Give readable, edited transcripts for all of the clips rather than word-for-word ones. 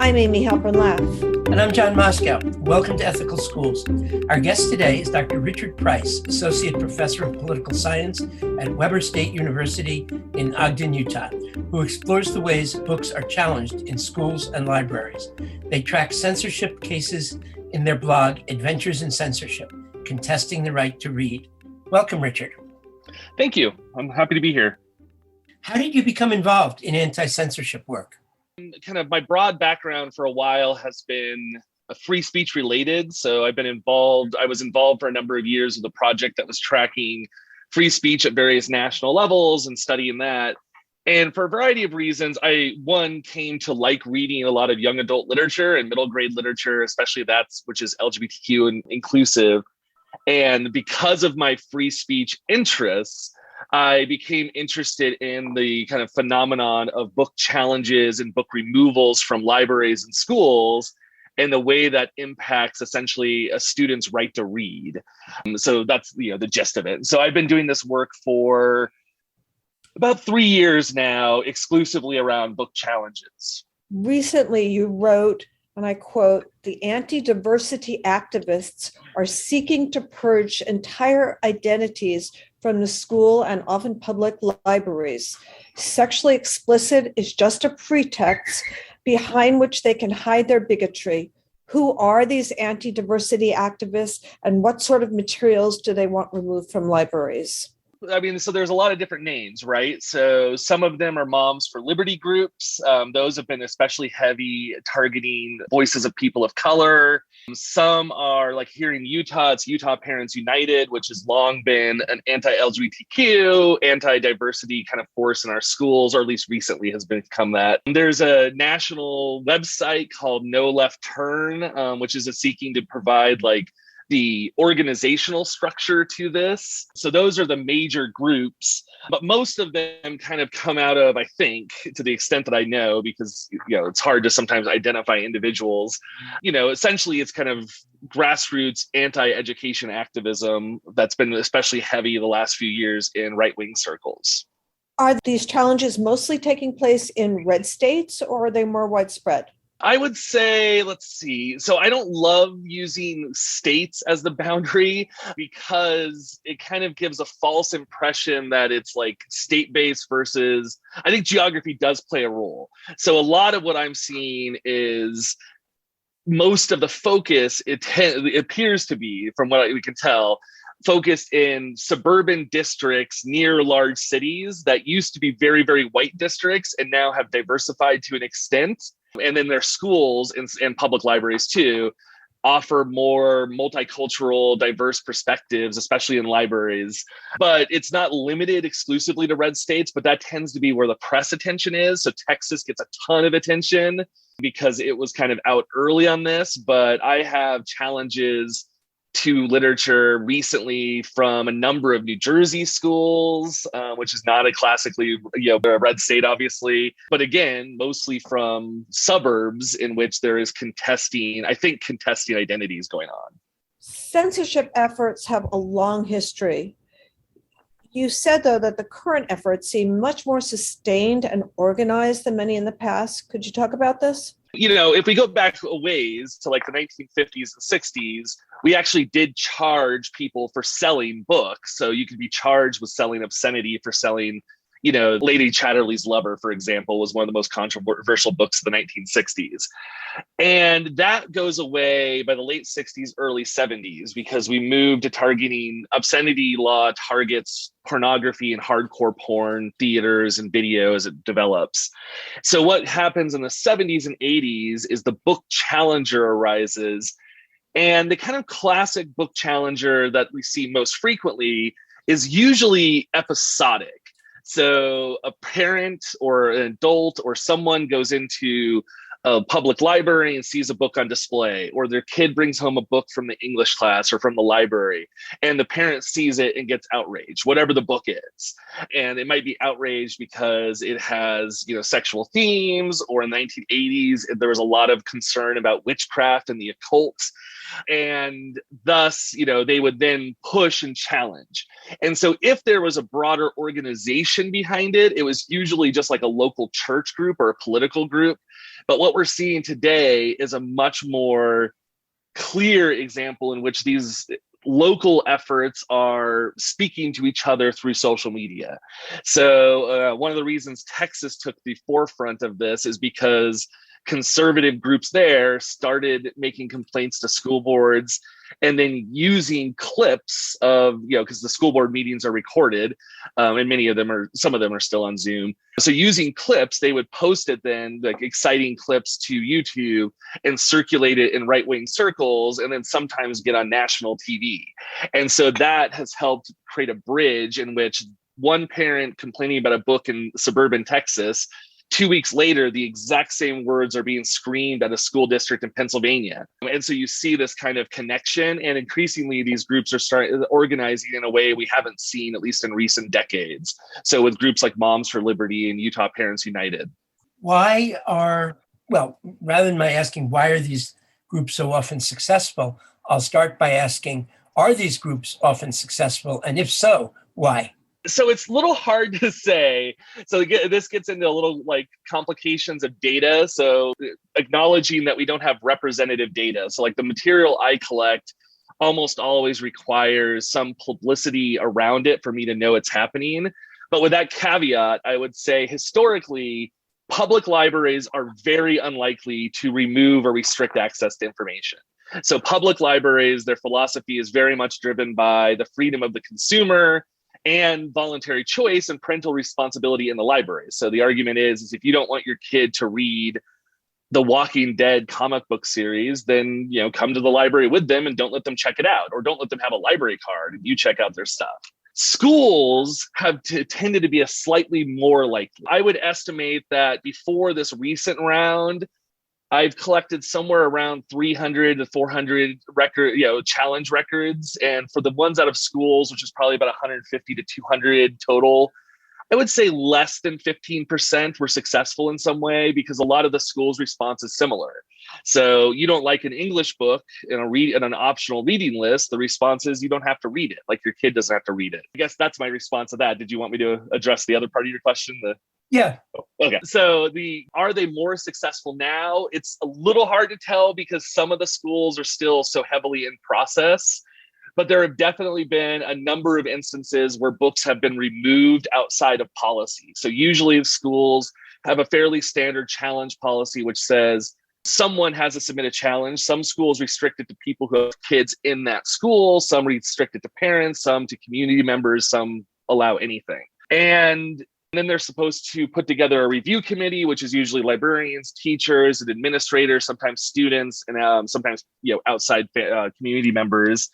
I'm Amy Halpern-Laff. And I'm John Moscow. Welcome to Ethical Schools. Our guest today is Dr. Richard Price, Associate Professor of Political Science at Weber State University in Ogden, Utah, who explores the ways books are challenged in schools and libraries. They track censorship cases in their blog, Adventures in Censorship, Contesting the Right to Read. Welcome, Richard. Thank you. I'm happy to be here. How did you become involved in anti-censorship work? Kind of my broad background for a while has been free speech related. So I was involved for a number of years with a project that was tracking free speech at various national levels and studying that. And for a variety of reasons, I came to like reading a lot of young adult literature and middle grade literature, especially which is LGBTQ and inclusive. And because of my free speech interests, I became interested in the kind of phenomenon of book challenges and book removals from libraries and schools and the way that impacts essentially a student's right to read. So that's the gist of it. So I've been doing this work for about 3 years now, exclusively around book challenges. Recently, you wrote, and I quote, "The anti-diversity activists are seeking to purge entire identities from the school and often public libraries. Sexually explicit is just a pretext behind which they can hide their bigotry. Who are these anti-diversity activists and what sort of materials do they want removed from libraries?" So there's a lot of different names, right? So some of them are Moms for Liberty groups. Those have been especially heavy targeting voices of people of color. Some are like here in Utah, it's Utah Parents United, which has long been an anti-LGBTQ, anti-diversity kind of force in our schools, or at least recently has become that. There's a national website called No Left Turn, which is seeking to provide the organizational structure to this. So those are the major groups, but most of them kind of come out of, I think, to the extent that I know, because, it's hard to sometimes identify individuals, essentially it's kind of grassroots anti-education activism that's been especially heavy the last few years in right-wing circles. Are these challenges mostly taking place in red states or are they more widespread? I would say, let's see. So I don't love using states as the boundary because it kind of gives a false impression that it's like state-based versus, I think geography does play a role. So a lot of what I'm seeing is most of the focus, it appears to be, from what we can tell, focused in suburban districts near large cities that used to be very, very white districts and now have diversified to an extent. And then their schools and public libraries too offer more multicultural, diverse perspectives, especially in libraries. But it's not limited exclusively to red states, but that tends to be where the press attention is. So Texas gets a ton of attention because it was kind of out early on this, but I have challenges to literature recently from a number of New Jersey schools, which is not a classically, a red state, obviously, but again, mostly from suburbs in which there is contesting identities going on. Censorship efforts have a long history. You said, though, that the current efforts seem much more sustained and organized than many in the past. Could you talk about this? If we go back a ways to like the 1950s and 60s, we actually did charge people for selling books. So you could be charged with selling obscenity for selling, Lady Chatterley's Lover, for example, was one of the most controversial books of the 1960s. And that goes away by the late 60s, early 70s, because we moved to targeting obscenity law targets pornography and hardcore porn theaters and video as it develops. So what happens in the 70s and 80s is the book challenger arises. And the kind of classic book challenger that we see most frequently is usually episodic. So a parent or an adult or someone goes into a public library and sees a book on display, or their kid brings home a book from the English class or from the library, and the parent sees it and gets outraged, whatever the book is. And it might be outraged because it has, sexual themes, or in the 1980s, there was a lot of concern about witchcraft and the occult. And thus, they would then push and challenge. And so if there was a broader organization behind it, it was usually just like a local church group or a political group But what we're seeing today is a much more clear example in which these local efforts are speaking to each other through social media. So one of the reasons Texas took the forefront of this is because conservative groups there started making complaints to school boards and then using clips of, because the school board meetings are recorded, and some of them are still on Zoom. So using clips, they would post it then, like exciting clips to YouTube and circulate it in right-wing circles, and then sometimes get on national TV. And so that has helped create a bridge in which one parent complaining about a book in suburban Texas, 2 weeks later, the exact same words are being screamed at a school district in Pennsylvania. And so you see this kind of connection, and increasingly these groups are organizing in a way we haven't seen, at least in recent decades. So with groups like Moms for Liberty and Utah Parents United. Rather than my asking why are these groups so often successful, I'll start by asking, are these groups often successful? And if so, why? So it's a little hard to say. So this gets into a little like complications of data. So acknowledging that we don't have representative data. So like the material I collect almost always requires some publicity around it for me to know it's happening. But with that caveat, I would say historically, public libraries are very unlikely to remove or restrict access to information. So public libraries, their philosophy is very much driven by the freedom of the consumer and voluntary choice and parental responsibility in the library. So the argument is if you don't want your kid to read the Walking Dead comic book series, then come to the library with them and don't let them check it out, or don't let them have a library card and you check out their stuff. Schools have tended to be a slightly more likely. I would estimate that before this recent round, I've collected somewhere around 300 to 400 challenge records. And for the ones out of schools, which is probably about 150 to 200 total, I would say less than 15% were successful in some way, because a lot of the schools' response is similar. So you don't like an English book in an optional reading list, the response is you don't have to read it. Like your kid doesn't have to read it. I guess that's my response to that. Did you want me to address the other part of your question? Yeah. Okay. So are they more successful now? It's a little hard to tell because some of the schools are still so heavily in process, but there have definitely been a number of instances where books have been removed outside of policy. So usually schools have a fairly standard challenge policy, which says someone has to submit a challenge. Some schools restrict it to people who have kids in that school. Some restrict it to parents, some to community members, some allow anything. And then they're supposed to put together a review committee, which is usually librarians, teachers, and administrators, sometimes students, and sometimes outside community members,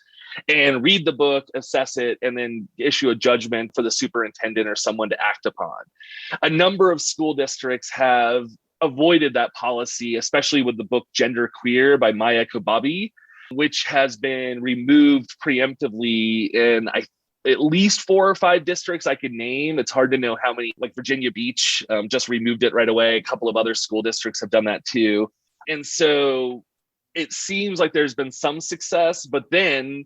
and read the book, assess it, and then issue a judgment for the superintendent or someone to act upon. A number of school districts have avoided that policy, especially with the book Gender Queer by Maya Kobabe, which has been removed preemptively in, at least 4 or 5 districts I could name. It's hard to know how many, like Virginia Beach just removed it right away. A couple of other school districts have done that too. And so it seems like there's been some success, but then,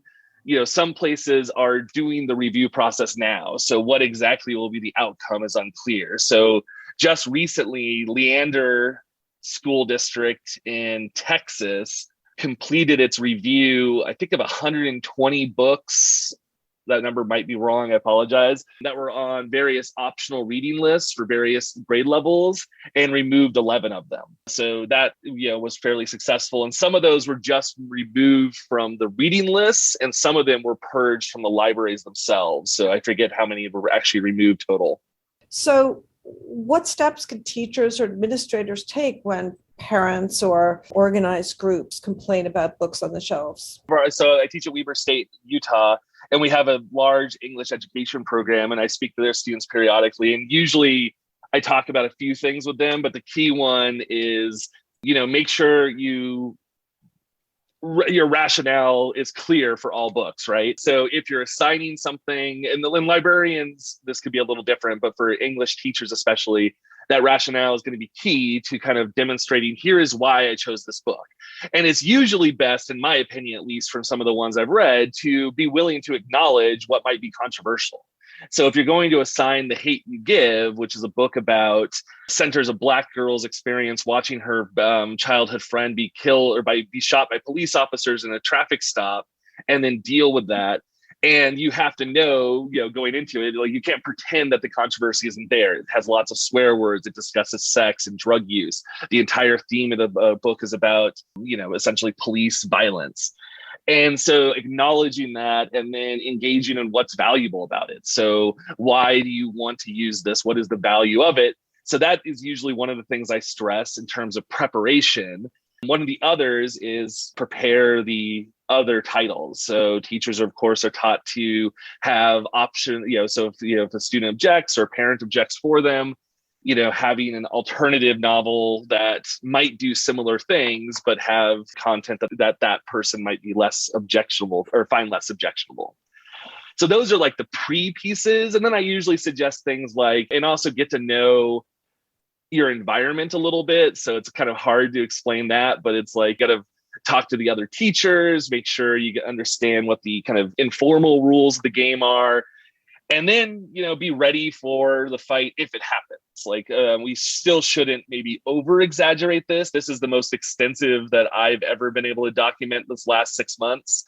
some places are doing the review process now. So what exactly will be the outcome is unclear. So just recently, Leander School District in Texas completed its review, I think, of 120 books. That number might be wrong, I apologize, that were on various optional reading lists for various grade levels, and removed 11 of them. So that was fairly successful. And some of those were just removed from the reading lists, and some of them were purged from the libraries themselves. So I forget how many were actually removed total. So what steps can teachers or administrators take when parents or organized groups complain about books on the shelves? So I teach at Weber State, Utah, and we have a large English education program, and I speak to their students periodically. And usually I talk about a few things with them, but the key one is, make sure your rationale is clear for all books, right? So if you're assigning something, and librarians, this could be a little different, but for English teachers especially, that rationale is going to be key to kind of demonstrating, here is why I chose this book. And it's usually best, in my opinion, at least from some of the ones I've read, to be willing to acknowledge what might be controversial. So if you're going to assign The Hate You Give, which is a book about centers a Black girl's experience watching her childhood friend be killed or be shot by police officers in a traffic stop, and then deal with that. And you have to know, going into it, like, you can't pretend that the controversy isn't there. It has lots of swear words. It discusses sex and drug use. The entire theme of the book is about, essentially police violence. And so acknowledging that and then engaging in what's valuable about it. So why do you want to use this? What is the value of it? So that is usually one of the things I stress in terms of preparation. One of the others is prepare the other titles. So teachers, of course, are taught to have option, so if a student objects or a parent objects for them, having an alternative novel that might do similar things, but have content that person might be less objectionable or find less objectionable. So those are like the pre-pieces. And then I usually suggest things like, and also get to know your environment a little bit. So it's kind of hard to explain that, but it's like, got to talk to the other teachers, make sure you understand what the kind of informal rules of the game are. And then, be ready for the fight if it happens. Like, we still shouldn't maybe over exaggerate this. This is the most extensive that I've ever been able to document this last 6 months.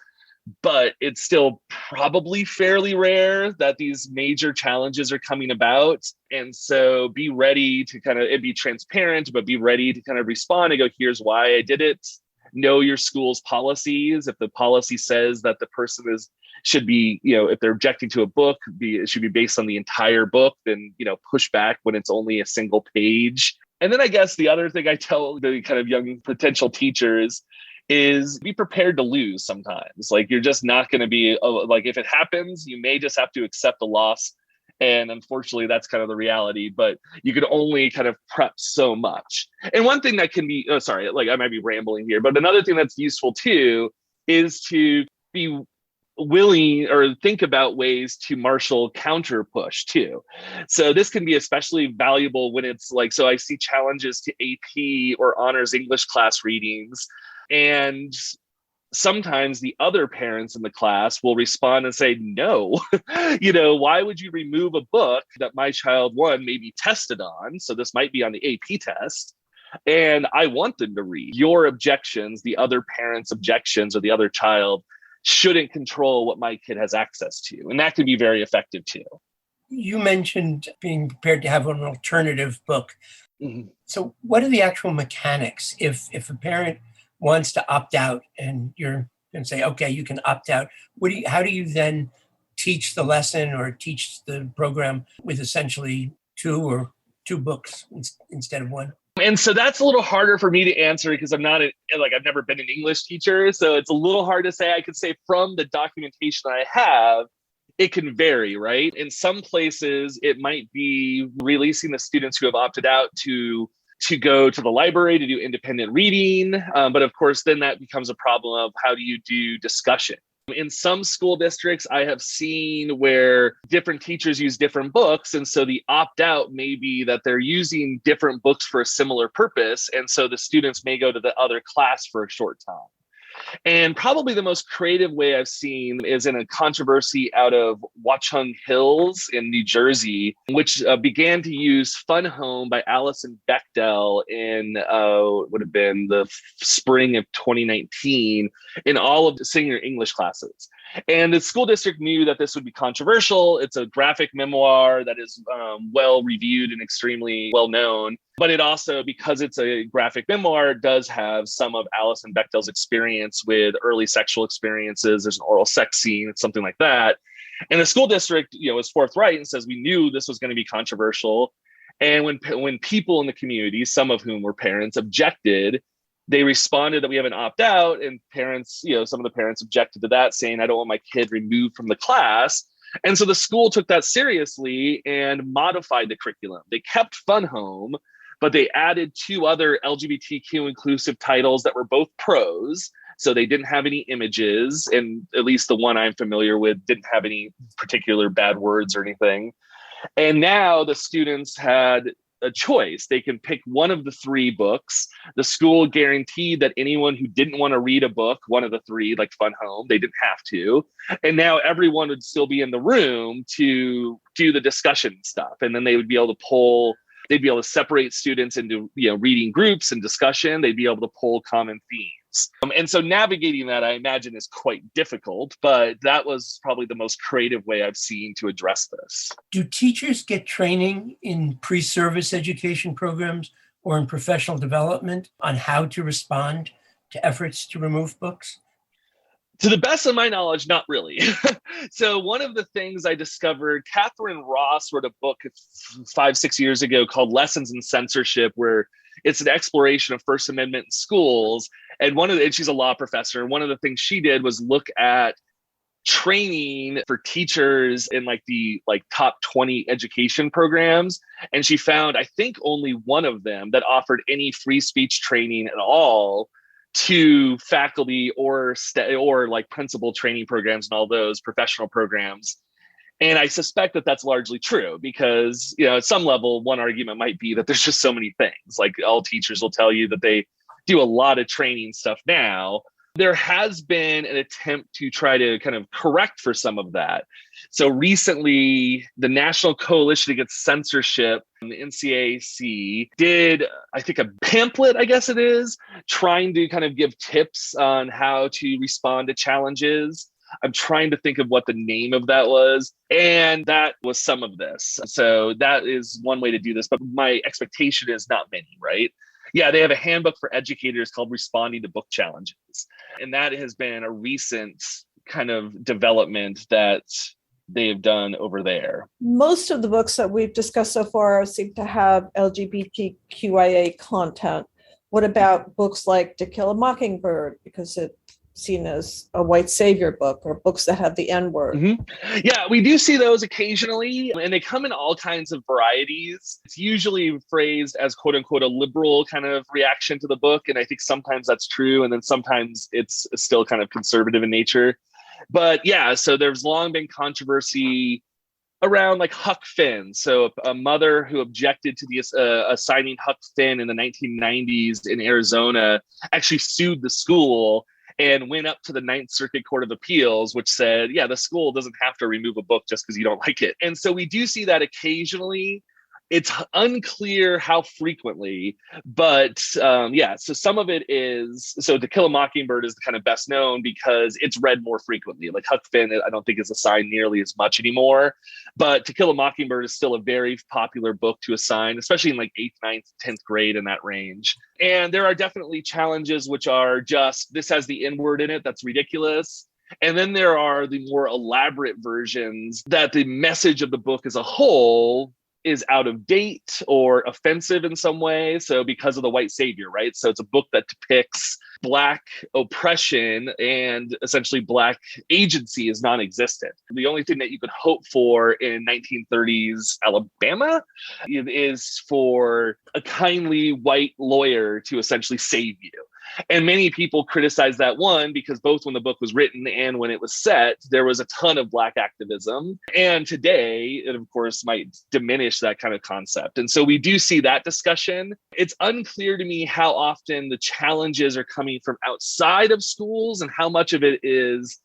But it's still probably fairly rare that these major challenges are coming about. And so be ready to kind of be transparent, but be ready to kind of respond and go, here's why I did it. Know your school's policies. If the policy says that the person should be, if they're objecting to a book, it should be based on the entire book, then, push back when it's only a single page. And then I guess the other thing I tell the kind of young potential teachers is be prepared to lose sometimes. Like, you're just not going to be, like, if it happens, you may just have to accept the loss. And unfortunately, that's kind of the reality, but you could only kind of prep so much. And one thing that can be, I might be rambling here, but another thing that's useful too is to be willing or think about ways to marshal counter push too. So this can be especially valuable when it's like, so I see challenges to AP or honors English class readings, and sometimes the other parents in the class will respond and say, no, why would you remove a book that my child, one, may be tested on? So this might be on the AP test. And I want them to read. Your objections, the other parent's objections, or the other child shouldn't control what my kid has access to. And that can be very effective too. You mentioned being prepared to have an alternative book. Mm-hmm. So what are the actual mechanics? If a parent wants to opt out and you're going to say, okay, you can opt out, how do you then teach the lesson or teach the program with essentially two books instead of one? And so that's a little harder for me to answer because I've never been an English teacher. So it's a little hard to say. I could say from the documentation I have, it can vary, right? In some places, it might be releasing the students who have opted out to go to the library to do independent reading. But of course, then that becomes a problem of how do you do discussion? In some school districts, I have seen where different teachers use different books. And so the opt-out may be that they're using different books for a similar purpose. And so the students may go to the other class for a short time. And probably the most creative way I've seen is in a controversy out of Watchung Hills in New Jersey, which began to use Fun Home by Alison Bechdel in would have been the spring of 2019 in all of the senior English classes. And the school district knew that this would be controversial. It's a graphic memoir that is well reviewed and extremely well known. But it also, because it's a graphic memoir, does have some of Alison Bechdel's experience with early sexual experiences. There's an oral sex scene, something like that. And the school district, is forthright and says, we knew this was going to be controversial. And when people in the community, some of whom were parents, objected, they responded that we have an opt-out, and parents, some of the parents objected to that, saying, I don't want my kid removed from the class. And so the school took that seriously and modified the curriculum. They kept Fun Home, but they added 2 other LGBTQ inclusive titles that were both prose. So they didn't have any images, and at least the one I'm familiar with didn't have any particular bad words or anything. And now the students had a choice. They can pick one of the three books. The school guaranteed that anyone who didn't want to read a book, one of the three, like Fun Home, they didn't have to. And now everyone would still be in the room to do the discussion stuff. And then they would be able to they'd be able to separate students into, reading groups and discussion. They'd be able to pull common themes. And so navigating that, I imagine, is quite difficult, but that was probably the most creative way I've seen to address this. Do teachers get training in pre-service education programs or in professional development on how to respond to efforts to remove books? To the best of my knowledge, not really. So one of the things I discovered, Catherine Ross wrote a book 5-6 years ago called Lessons in Censorship, where it's an exploration of First Amendment in schools. And she's a law professor. And one of the things she did was look at training for teachers in the top 20 education programs. And she found, I think, only one of them that offered any free speech training at all to faculty or principal training programs and all those professional programs. And I suspect that that's largely true because, at some level, one argument might be that there's just so many things. Like, all teachers will tell you that they do a lot of training stuff now. There has been an attempt to try to kind of correct for some of that. So recently, the National Coalition Against Censorship, the NCAC, did, I think, a pamphlet, I guess it is, trying to kind of give tips on how to respond to challenges. I'm trying to think of what the name of that was. And that was some of this. So that is one way to do this. But my expectation is not many, right? Yeah, they have a handbook for educators called Responding to Book Challenges. And that has been a recent kind of development that they've done over there. Most of the books that we've discussed so far seem to have LGBTQIA content. What about books like To Kill a Mockingbird, because it's seen as a white savior book, or books that have the N-word? Mm-hmm. Yeah, we do see those occasionally, and they come in all kinds of varieties. It's usually phrased as quote unquote a liberal kind of reaction to the book. And I think sometimes that's true. And then sometimes it's still kind of conservative in nature. But yeah, so there's long been controversy around Huck Finn. So a mother who objected to the assigning Huck Finn in the 1990s in Arizona actually sued the school and went up to the Ninth Circuit Court of Appeals, which said, yeah, the school doesn't have to remove a book just because you don't like it. And so we do see that occasionally. It's unclear how frequently, but so some of it is, so To Kill a Mockingbird is kind of best known because it's read more frequently. Like Huck Finn, I don't think is assigned nearly as much anymore, but To Kill a Mockingbird is still a very popular book to assign, especially in 8th, 9th, 10th grade, in that range. And there are definitely challenges which are just, this has the N-word in it, that's ridiculous. And then there are the more elaborate versions that the message of the book as a whole is out of date or offensive in some way. So because of the white savior, right? So it's a book that depicts Black oppression and essentially Black agency is non-existent. The only thing that you could hope for in 1930s Alabama is for a kindly white lawyer to essentially save you. And many people criticize that, one, because both when the book was written and when it was set, there was a ton of Black activism. And today, it of course might diminish that kind of concept. And so we do see that discussion. It's unclear to me how often the challenges are coming from outside of schools and how much of it is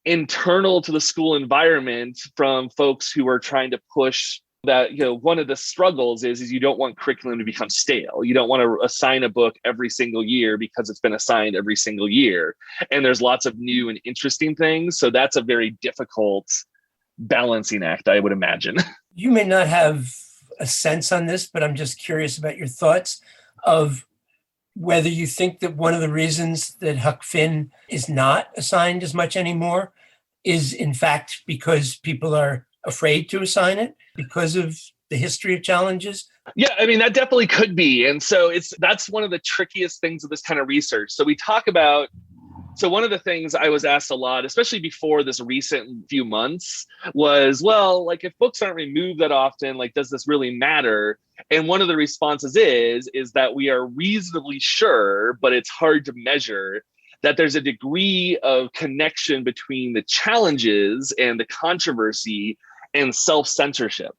internal to the school environment from folks who are trying to push that. One of the struggles is you don't want curriculum to become stale. You don't want to assign a book every single year because it's been assigned every single year. And there's lots of new and interesting things. So that's a very difficult balancing act, I would imagine. You may not have a sense on this, but I'm just curious about your thoughts of whether you think that one of the reasons that Huck Finn is not assigned as much anymore is in fact because people are afraid to assign it because of the history of challenges? Yeah, I mean, that definitely could be. And so that's one of the trickiest things of this kind of research. So we talk about, so one of the things I was asked a lot, especially before this recent few months, was, well, if books aren't removed that often, does this really matter? And one of the responses is that we are reasonably sure, but it's hard to measure, that there's a degree of connection between the challenges and the controversy and self-censorship.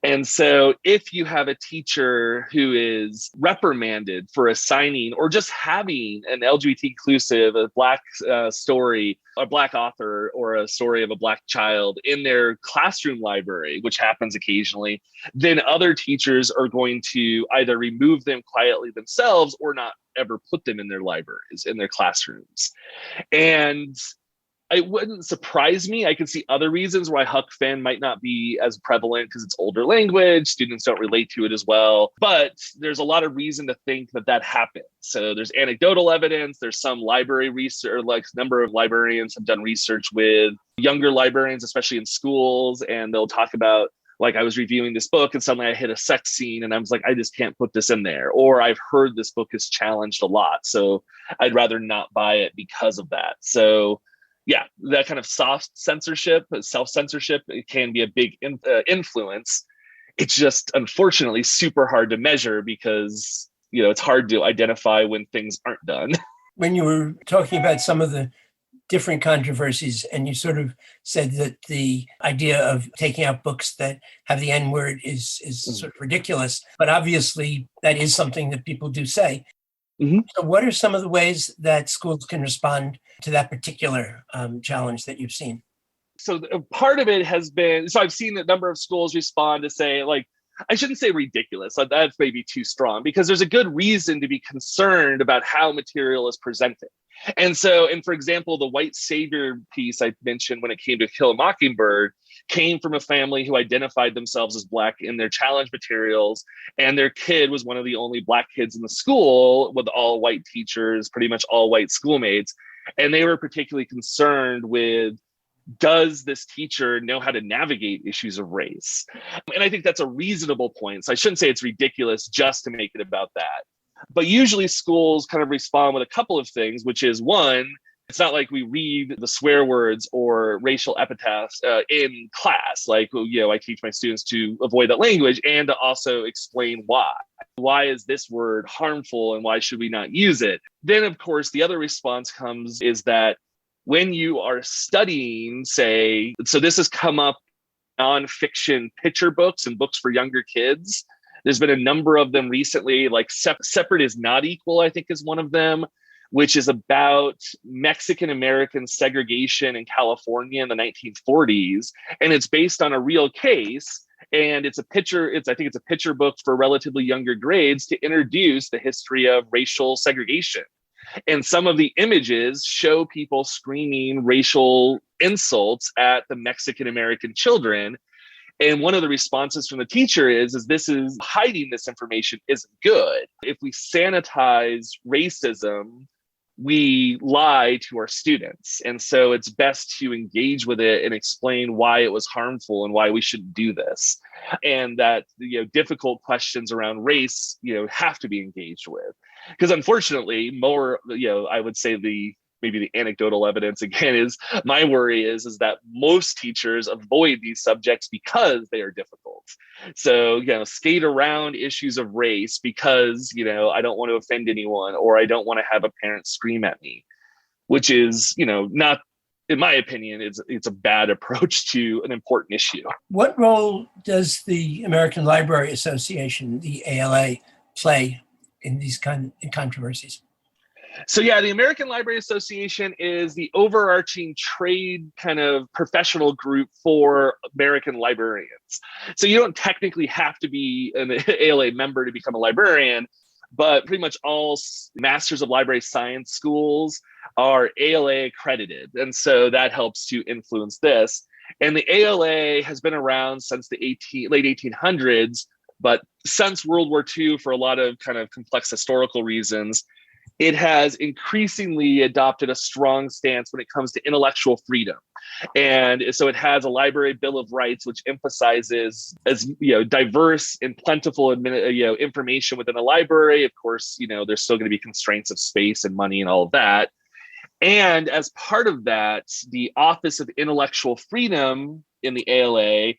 And so if you have a teacher who is reprimanded for assigning or just having an LGBT inclusive, a Black story, a Black author, or a story of a Black child in their classroom library, which happens occasionally, then other teachers are going to either remove them quietly themselves or not ever put them in their libraries, in their classrooms. And it wouldn't surprise me. I could see other reasons why Huck Finn might not be as prevalent because it's older language. Students don't relate to it as well. But there's a lot of reason to think that that happens. So there's anecdotal evidence. There's some library research, like a number of librarians have done research with younger librarians, especially in schools. And they'll talk about, like, I was reviewing this book and suddenly I hit a sex scene and I was like, I just can't put this in there. Or I've heard this book is challenged a lot, so I'd rather not buy it because of that. So yeah, that kind of soft censorship, self-censorship, it can be a big influence. It's just unfortunately super hard to measure because, it's hard to identify when things aren't done. When you were talking about some of the different controversies, and you sort of said that the idea of taking out books that have the N word is sort of ridiculous, but obviously that is something that people do say. Mm-hmm. So what are some of the ways that schools can respond to that particular challenge that you've seen? So part of it has been, so I've seen a number of schools respond to say, like, I shouldn't say ridiculous, that's maybe too strong, because there's a good reason to be concerned about how material is presented. And so, for example, the white savior piece I mentioned when it came to Kill a Mockingbird came from a family who identified themselves as Black in their challenge materials. And their kid was one of the only Black kids in the school with all white teachers, pretty much all white schoolmates. And they were particularly concerned with, does this teacher know how to navigate issues of race? And I think that's a reasonable point. So I shouldn't say it's ridiculous just to make it about that. But usually schools kind of respond with a couple of things, which is, one, it's not like we read the swear words or racial epithets in class. Like, I teach my students to avoid that language and to also explain why. Why is this word harmful and why should we not use it? Then, of course, the other response comes is that when you are studying, say, so this has come up, nonfiction picture books and books for younger kids. There's been a number of them recently, like Separate is Not Equal, I think is one of them, which is about Mexican-American segregation in California in the 1940s. And it's based on a real case. And I think it's a picture book for relatively younger grades to introduce the history of racial segregation. And some of the images show people screaming racial insults at the Mexican-American children. And one of the responses from the teacher is hiding this information isn't good. If we sanitize racism, we lie to our students. And so it's best to engage with it and explain why it was harmful and why we shouldn't do this. And that, difficult questions around race, have to be engaged with. Because unfortunately, more, I would say maybe the anecdotal evidence again is, my worry is that most teachers avoid these subjects because they are difficult. So, skate around issues of race because, I don't want to offend anyone, or I don't want to have a parent scream at me, which is, not, in my opinion, it's a bad approach to an important issue. What role does the American Library Association, the ALA, play in these controversies? So yeah, the American Library Association is the overarching trade kind of professional group for American librarians. So you don't technically have to be an ALA member to become a librarian, but pretty much all Masters of Library Science schools are ALA accredited. And so that helps to influence this. And the ALA has been around since the late 1800s, but since World War II, for a lot of kind of complex historical reasons, it has increasingly adopted a strong stance when it comes to intellectual freedom. And so it has a library bill of rights, which emphasizes as diverse and plentiful information within a library. Of course, there's still going to be constraints of space and money and all of that. And as part of that, the Office of Intellectual Freedom in the ALA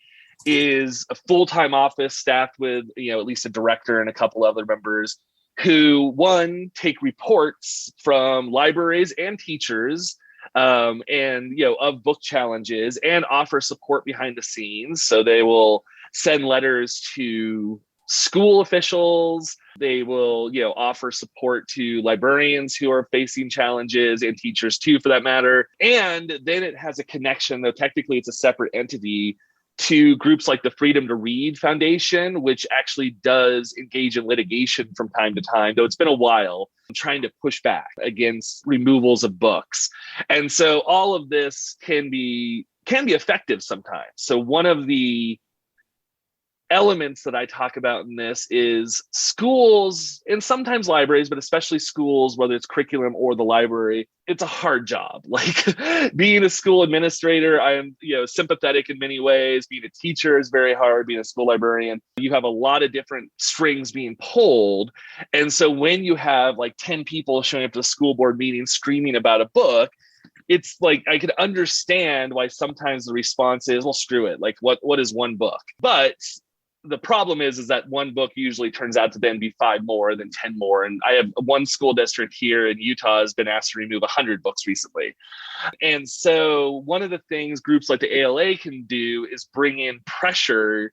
is a full-time office staffed with at least a director and a couple other members who, one, take reports from libraries and teachers and of book challenges and offer support behind the scenes. So they will send letters to school officials. They will, offer support to librarians who are facing challenges, and teachers too, for that matter. And then it has a connection, though technically it's a separate entity, to groups like the Freedom to Read Foundation, which actually does engage in litigation from time to time, though it's been a while, trying to push back against removals of books. And so all of this can be effective sometimes. So one of the elements that I talk about in this is schools, and sometimes libraries, but especially schools, whether it's curriculum or the library, it's a hard job. Like being a school administrator, I am, sympathetic in many ways. Being a teacher is very hard. Being a school librarian, you have a lot of different strings being pulled. And so when you have like 10 people showing up to the school board meeting screaming about a book, it's like, I could understand why sometimes the response is, well, screw it. Like what is one book? But the problem is that one book usually turns out to then be 5 more, then 10 more. And I have one school district here in Utah has been asked to remove 100 books recently. And so one of the things groups like the ALA can do is bring in pressure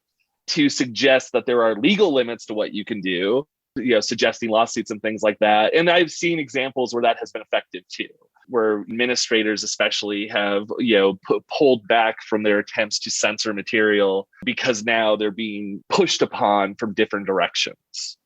to suggest that there are legal limits to what you can do, suggesting lawsuits and things like that. And I've seen examples where that has been effective too, where administrators especially have, pulled back from their attempts to censor material because now they're being pushed upon from different directions.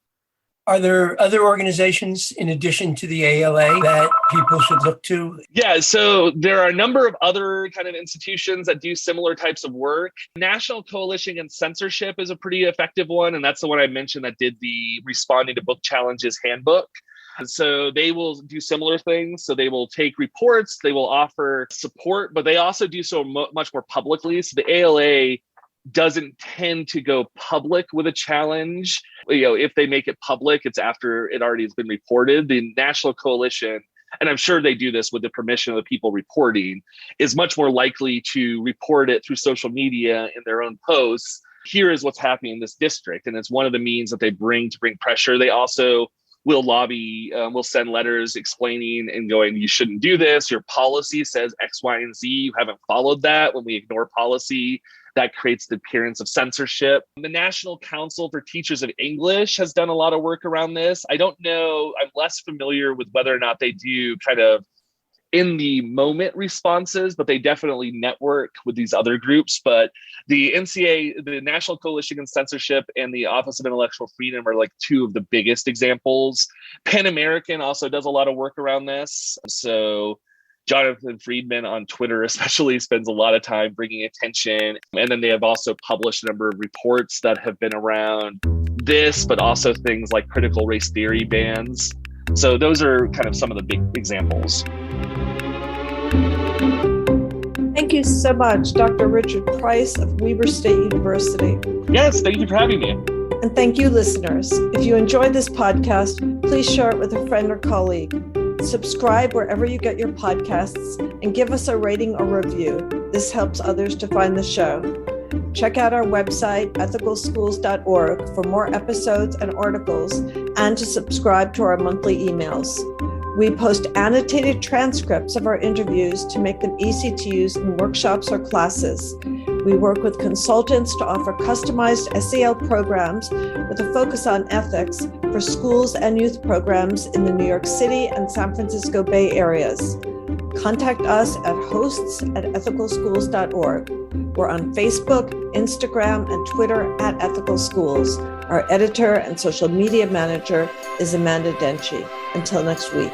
Are there other organizations in addition to the ALA that people should look to? Yeah, so there are a number of other kind of institutions that do similar types of work. National Coalition Against Censorship is a pretty effective one, and that's the one I mentioned that did the Responding to Book Challenges handbook. So they will do similar things. So they will take reports, they will offer support, but they also do so much more publicly. So the ALA doesn't tend to go public with a challenge. If they make it public, it's after it already has been reported. The National Coalition, and I'm sure they do this with the permission of the people reporting, is much more likely to report it through social media in their own posts. Here is what's happening in this district. And it's one of the means that they bring to bring pressure. They also will lobby, will send letters explaining and going, you shouldn't do this. Your policy says X, Y, and Z. You haven't followed that. When we ignore policy, that creates the appearance of censorship. The National Council for Teachers of English has done a lot of work around this. I don't know, I'm less familiar with whether or not they do kind of in the moment responses, but they definitely network with these other groups. But the NCA, the National Coalition Against Censorship, and the Office of Intellectual Freedom are like 2 of the biggest examples. Pan American also does a lot of work around this. So Jonathan Friedman on Twitter especially spends a lot of time bringing attention. And then they have also published a number of reports that have been around this, but also things like critical race theory bans. So those are kind of some of the big examples. Thank you so much, Dr. Richard Price of Weber State University. Yes, thank you for having me. And thank you, listeners. If you enjoyed this podcast, please share it with a friend or colleague. Subscribe wherever you get your podcasts and give us a rating or review. This helps others to find the show. Check out our website, ethicalschools.org, for more episodes and articles, and to subscribe to our monthly emails. We post annotated transcripts of our interviews to make them easy to use in workshops or classes. We work with consultants to offer customized SEL programs with a focus on ethics for schools and youth programs in the New York City and San Francisco Bay areas. Contact us at hosts@ethicalschools.org. We're on Facebook, Instagram, and Twitter at Ethical Schools. Our editor and social media manager is Amanda Denchi. Until next week.